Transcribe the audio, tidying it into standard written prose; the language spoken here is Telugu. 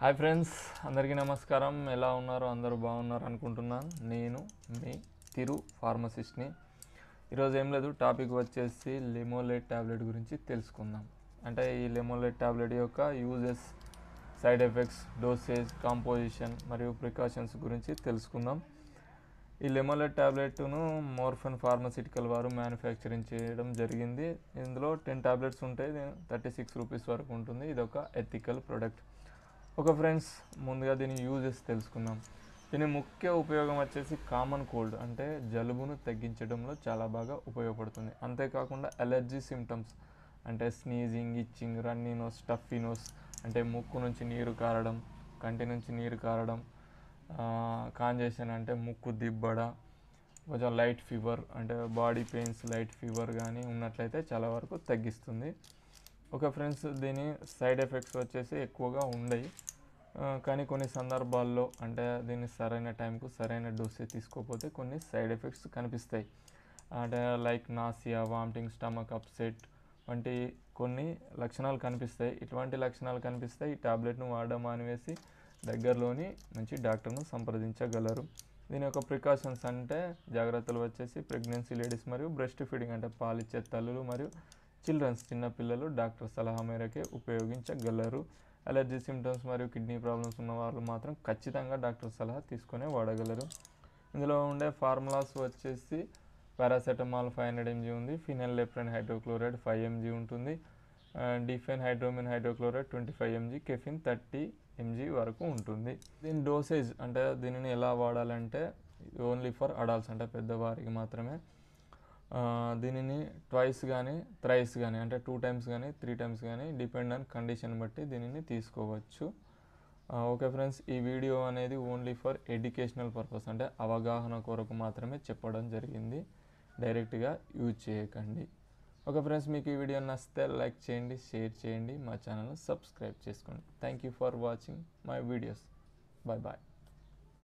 హాయ్ ఫ్రెండ్స్, అందరికీ నమస్కారం. ఎలా ఉన్నారో అందరూ బాగున్నారు అనుకుంటున్నాను. నేను మీ తిరు ఫార్మసిస్ట్ని. ఈరోజు ఏం లేదు, టాపిక్ వచ్చేసి లెమోలేట్ ట్యాబ్లెట్ గురించి తెలుసుకుందాం. అంటే ఈ లెమోలేట్ ట్యాబ్లెట్ యొక్క uses, side effects, dosage, composition మరియు ప్రికాషన్స్ గురించి తెలుసుకుందాం. ఈ లెమోలేట్ ట్యాబ్లెట్ను మోర్ఫిన్ ఫార్మసిటికల్ వారు మ్యానుఫ్యాక్చరింగ్ చేయడం జరిగింది. ఇందులో 10 ట్యాబ్లెట్స్ ఉంటాయి. 36 రూపీస్ వరకు ఉంటుంది. ఇది ఒక ఎథికల్ ప్రొడక్ట్. ఫ్రెండ్స్, ముందుగా దీని యూజెస్ తెలుసుకుందాం. దీని ముఖ్య ఉపయోగం వచ్చేసి కామన్ కోల్డ్ అంటే జలుబును తగ్గించడంలో చాలా బాగా ఉపయోగపడుతుంది. అంతేకాకుండా అలర్జీ సిమ్టమ్స్ అంటే sneezing, itching, runny nose, stuffy nose అంటే ముక్కు నుంచి నీరు కారడం, కంటి నుంచి నీరు కారడం, కాంజెషన్ అంటే ముక్కు దిబ్బడ, కొంచెం లైట్ ఫీవర్ అంటే బాడీ పెయిన్స్, లైట్ ఫీవర్ కానీ ఉన్నట్లయితే చాలా వరకు తగ్గిస్తుంది. ఫ్రెండ్స్, దీని సైడ్ ఎఫెక్ట్స్ వచ్చేసి ఎక్కువగా ఉండయి, కానీ కొన్ని సందర్భాల్లో అంటే దీన్ని సరైన టైంకు సరైన డోసేజ్ తీసుకోకపోతే కొన్ని సైడ్ ఎఫెక్ట్స్ కనిపిస్తాయి. అంటే like nausea, vomiting, stomach upset వంటి కొన్ని లక్షణాలు కనిపిస్తాయి. ఇటువంటి లక్షణాలు కనిపిస్తే ఈ టాబ్లెట్ను వాడడం మానివేసి దగ్గరలోని మంచి డాక్టర్ను సంప్రదించగలరు. దీని యొక్క ప్రికాషన్స్ అంటే జాగ్రత్తలు వచ్చేసి ప్రెగ్నెన్సీ లేడీస్ మరియు బ్రెస్ట్ ఫీడింగ్ అంటే పాలిచ్చే తల్లులు మరియు చిల్డ్రన్స్, చిన్నపిల్లలు డాక్టర్ సలహా మేరకే ఉపయోగించగలరు. అలర్జీ సిమ్టమ్స్ మరియు కిడ్నీ ప్రాబ్లమ్స్ ఉన్న వాళ్ళు మాత్రం ఖచ్చితంగా డాక్టర్ సలహా తీసుకొని వాడగలరు. ఇందులో ఉండే ఫార్ములాస్ వచ్చేసి పారాసెటమాల్ 500 mg ఉంది, ఫినైల్ఫ్రెన్ హైడ్రోక్లోరైడ్ 5 mg ఉంటుంది, డిఫెన్ హైడ్రోమిన్ హైడ్రోక్లోరైడ్ 25 mg, కెఫిన్ 30 mg వరకు ఉంటుంది. దీని డోసేజ్ అంటే దీనిని ఎలా వాడాలంటే ఓన్లీ ఫర్ అడల్ట్స్ అంటే పెద్దవారికి మాత్రమే. దీనిని ట్వైస్ కానీ థ్రైస్ కానీ అంటే 2 times కానీ 3 times కానీ డిపెండ్ ఆన్ కండిషన్ బట్టి దీనిని తీసుకోవచ్చు. ఫ్రెండ్స్, ఈ వీడియో అనేది ఓన్లీ ఫర్ ఎడ్యుకేషనల్ పర్పస్ అంటే అవగాహన కొరకు మాత్రమే చెప్పడం జరిగింది. డైరెక్ట్గా యూజ్ చేయకండి. ఫ్రెండ్స్, మీకు ఈ వీడియో నచ్చితే లైక్ చేయండి, షేర్ చేయండి, మా ఛానల్ని సబ్స్క్రైబ్ చేసుకోండి. Thank you for watching my videos. Bye bye.